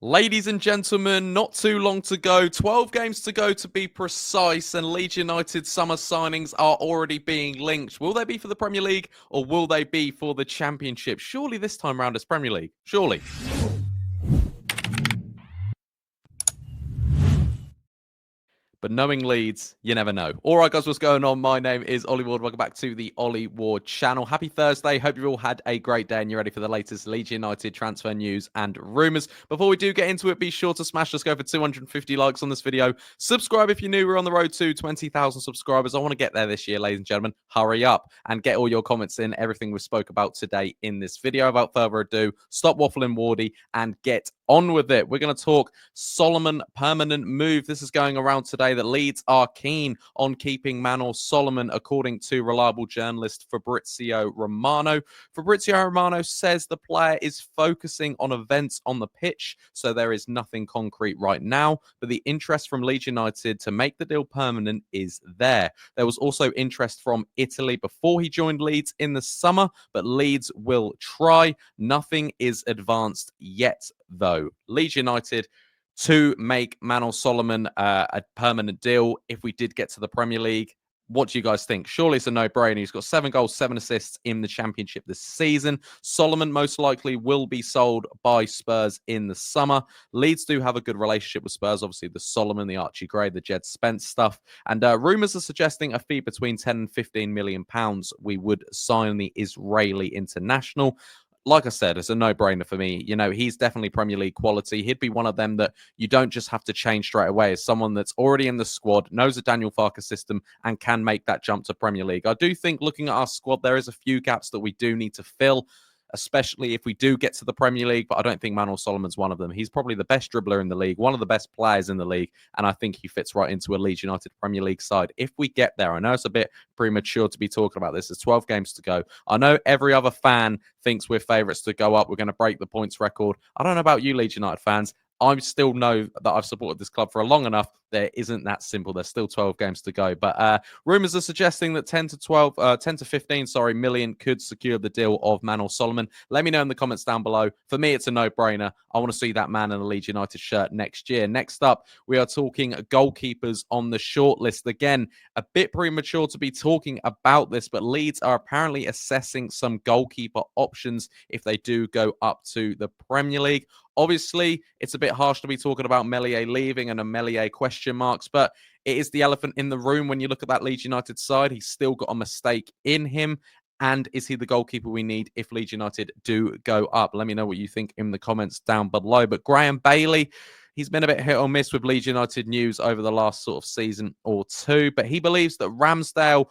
Ladies and gentlemen, not too long to go. 12 games to go to be precise, and Leeds United summer signings are already being linked. Will they be for the Premier League or will they be for the Championship? Surely this time round it's Premier League. Surely. But knowing Leeds, you never know. All right, guys, what's going on? My name is Ollie Ward. Welcome back to the Ollie Ward channel. Happy Thursday. Hope you've all had a great day and you're ready for the latest Leeds United transfer news and rumours. Before we do get into it, be sure to smash us go for 250 likes on this video. Subscribe if you're new. We're on the road to 20,000 subscribers. I want to get there this year, ladies and gentlemen. Hurry up and get all your comments in, everything we spoke about today in this video. Without further ado, stop waffling, Wardy, and get on with it. We're going to talk Solomon permanent move. This is going around today that Leeds are keen on keeping Manor Solomon, according to reliable journalist Fabrizio Romano. Fabrizio Romano says the player is focusing on events on the pitch, so there is nothing concrete right now, but the interest from Leeds United to make the deal permanent is there. There was also interest from Italy before he joined Leeds in the summer, but Leeds will try. Nothing is advanced yet, though. Leeds United to make Manor Solomon a permanent deal if we did get to the Premier League. What do you guys think? Surely it's a no-brainer. He's got 7 goals, 7 assists in the Championship this season. Solomon most likely will be sold by Spurs in the summer. Leeds do have a good relationship with Spurs. Obviously, the Solomon, the Archie Gray, the Jed Spence stuff. And rumours are suggesting a fee between 10 and 15 million pounds. We would sign the Israeli international. Like I said, it's a no-brainer for me. You know, he's definitely Premier League quality. He'd be one of them that you don't just have to change straight away. As someone that's already in the squad, knows the Daniel Farke system, and can make that jump to Premier League. I do think, looking at our squad, there is a few gaps that we do need to fill, especially if we do get to the Premier League, but I don't think Manor Solomon's one of them. He's probably the best dribbler in the league, one of the best players in the league, and I think he fits right into a Leeds United Premier League side. If we get there, I know it's a bit premature to be talking about this. There's 12 games to go. I know every other fan thinks we're favourites to go up. We're going to break the points record. I don't know about you, Leeds United fans. I still know that I've supported this club for long enough. There isn't that simple. There's still 12 games to go. But rumours are suggesting that 10 to 15 million could secure the deal of Manor Solomon. Let me know in the comments down below. For me, it's a no-brainer. I want to see that man in a Leeds United shirt next year. Next up, we are talking goalkeepers on the shortlist. Again, a bit premature to be talking about this, but Leeds are apparently assessing some goalkeeper options if they do go up to the Premier League. Obviously, it's a bit harsh to be talking about Kelleher leaving and a Kelleher question marks, but it is the elephant in the room when you look at that Leeds United side. He's still got a mistake in him. And is he the goalkeeper we need if Leeds United do go up? Let me know what you think in the comments down below. But Graham Bailey, he's been a bit hit or miss with Leeds United news over the last sort of season or two, but he believes that Ramsdale,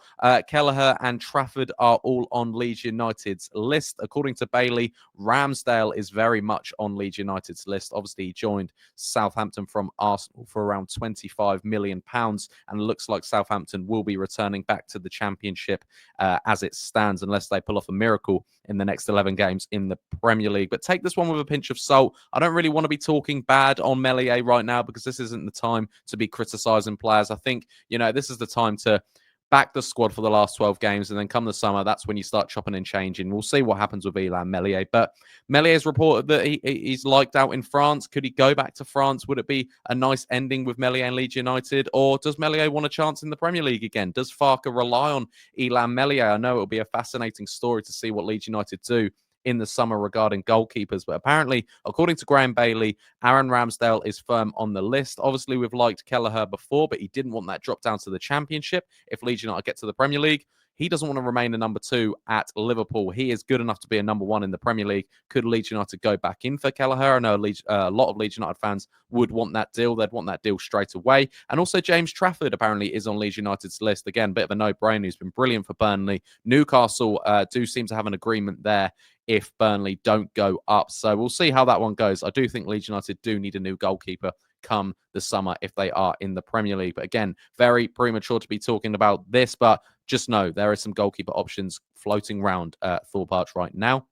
Kelleher and Trafford are all on Leeds United's list. According to Bailey, Ramsdale is very much on Leeds United's list. Obviously, he joined Southampton from Arsenal for around £25 million, and it looks like Southampton will be returning back to the Championship as it stands, unless they pull off a miracle in the next 11 games in the Premier League. But take this one with a pinch of salt. I don't really want to be talking bad on Kelleher right now because this isn't the time to be criticising players. I think, you know, this is the time to back the squad for the last 12 games, and then come the summer, that's when you start chopping and changing. We'll see what happens with Kelleher. But Kelleher's reported that he's liked out in France. Could he go back to France? Would it be a nice ending with Kelleher and Leeds United? Or does Kelleher want a chance in the Premier League again? Does Farke rely on Kelleher? I know it'll be a fascinating story to see what Leeds United do in the summer regarding goalkeepers, but apparently, according to Graham Bailey, Aaron Ramsdale is firm on the list. Obviously, we've liked Kelleher before, but he didn't want that drop down to the Championship if Leeds United get to the Premier League. He doesn't want to remain a number 2 at Liverpool. He is good enough to be a number 1 in the Premier League. Could Leeds United go back in for Kelleher? I know a lot of Leeds United fans would want that deal. They'd want that deal straight away. And also James Trafford apparently is on Leeds United's list. Again, a bit of a no-brainer. He's been brilliant for Burnley. Newcastle do seem to have an agreement there if Burnley don't go up. So we'll see how that one goes. I do think Leeds United do need a new goalkeeper come the summer if they are in the Premier League. But again, very premature to be talking about this, but just know there are some goalkeeper options floating around Thorpe Arch right now.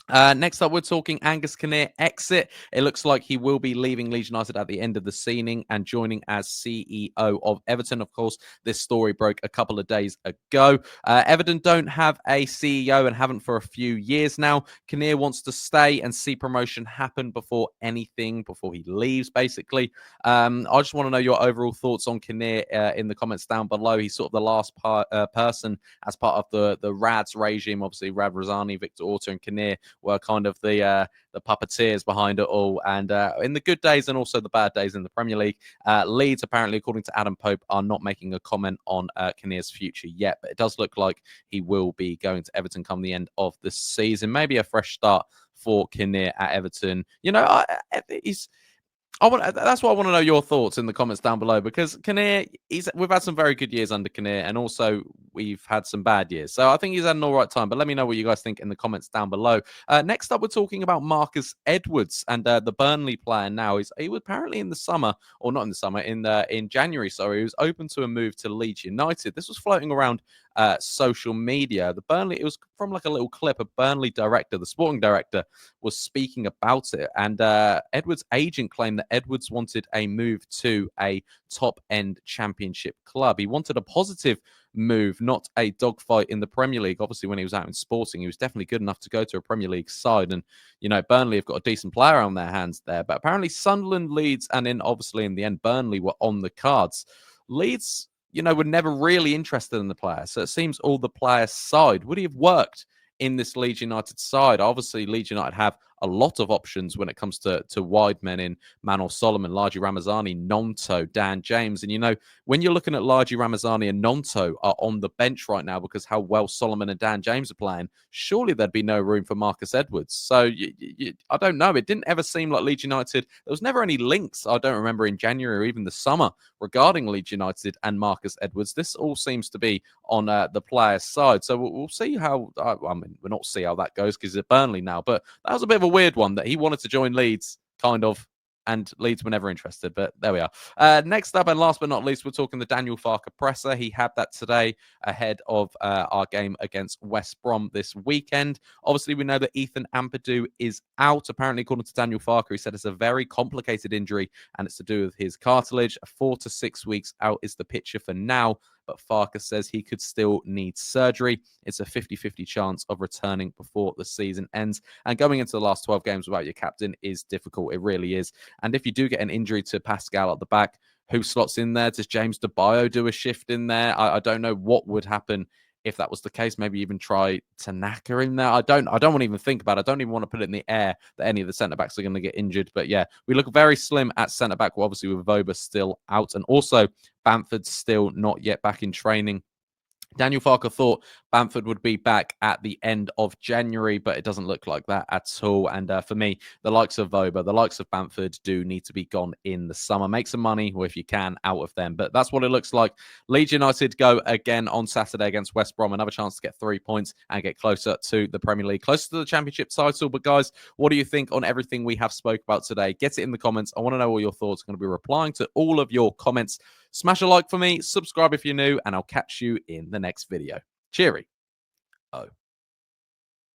Next up, we're talking Angus Kinnear exit. It looks like he will be leaving Leeds United at the end of the season and joining as CEO of Everton. Of course, this story broke a couple of days ago. Everton don't have a CEO and haven't for a few years now. Kinnear wants to stay and see promotion happen before he leaves, basically. I just want to know your overall thoughts on Kinnear in the comments down below. He's sort of the last person as part of the Rads regime. Obviously, Rad Razani, Victor Orta, and Kinnear were kind of the puppeteers behind it all. And in the good days and also the bad days in the Premier League, Leeds, apparently, according to Adam Pope, are not making a comment on Kinnear's future yet. But it does look like he will be going to Everton come the end of the season. Maybe a fresh start for Kinnear at Everton. You know, that's why I want to know your thoughts in the comments down below, because Kinnear, we've had some very good years under Kinnear, and also we've had some bad years. So I think he's had an all right time. But let me know what you guys think in the comments down below. Next up, we're talking about Marcus Edwards and the Burnley player. Now he was apparently in the summer, or not in the summer, in January. Sorry, he was open to a move to Leeds United. This was floating around social media. It was from like a little clip. A Burnley director, the sporting director, was speaking about it, and Edwards' agent claimed that Edwards wanted a move to a top-end championship club. He wanted a positive move, not a dogfight in the Premier League. Obviously, when he was out in Sporting, he was definitely good enough to go to a Premier League side, and Burnley have got a decent player on their hands there. But apparently, Sunderland, Leeds, and then obviously in the end, Burnley were on the cards. Leeds, were never really interested in the player, so it seems all the player's side. Would he have worked in this Leeds United side? Obviously, Leeds United have a lot of options when it comes to wide men in Manor Solomon, Largi Ramazani, Nonto, Dan James. And, when you're looking at Largi Ramazani and Nonto are on the bench right now because how well Solomon and Dan James are playing, surely there'd be no room for Marcus Edwards. So I don't know. It didn't ever seem like Leeds United, there was never any links, I don't remember, in January or even the summer regarding Leeds United and Marcus Edwards. This all seems to be on the player's side. So we'll see how, we'll not see how that goes because he's at Burnley now, but that was a bit of a weird one that he wanted to join Leeds, kind of, and Leeds were never interested, but there we are. Next up, and last but not least, we're talking the Daniel Farke presser. He had that today ahead of our game against West Brom this weekend. Obviously, we know that Ethan Ampadu is out. Apparently, according to Daniel Farke, he said it's a very complicated injury, and it's to do with his cartilage. 4 to 6 weeks out is the picture for now, but Farke says he could still need surgery. It's a 50-50 chance of returning before the season ends. And going into the last 12 games without your captain is difficult. It really is. And if you do get an injury to Pascal at the back, who slots in there? Does James DeBio do a shift in there? I don't know what would happen if that was the case. Maybe even try Tanaka in there. I don't want to even think about it. I don't even want to put it in the air that any of the centre-backs are going to get injured. But yeah, we look very slim at centre-back. Well, obviously with Voba still out, and also Bamford's still not yet back in training. Daniel Farke thought Bamford would be back at the end of January, but it doesn't look like that at all. And for me, the likes of Voba, the likes of Bamford do need to be gone in the summer. Make some money, or if you can, out of them. But that's what it looks like. Leeds United go again on Saturday against West Brom. Another chance to get 3 points and get closer to the Premier League, closer to the Championship title. But guys, what do you think on everything we have spoke about today? Get it in the comments. I want to know all your thoughts. I'm going to be replying to all of your comments. Smash a like for me, subscribe if you're new, and I'll catch you in the next video. Cheery. Oh.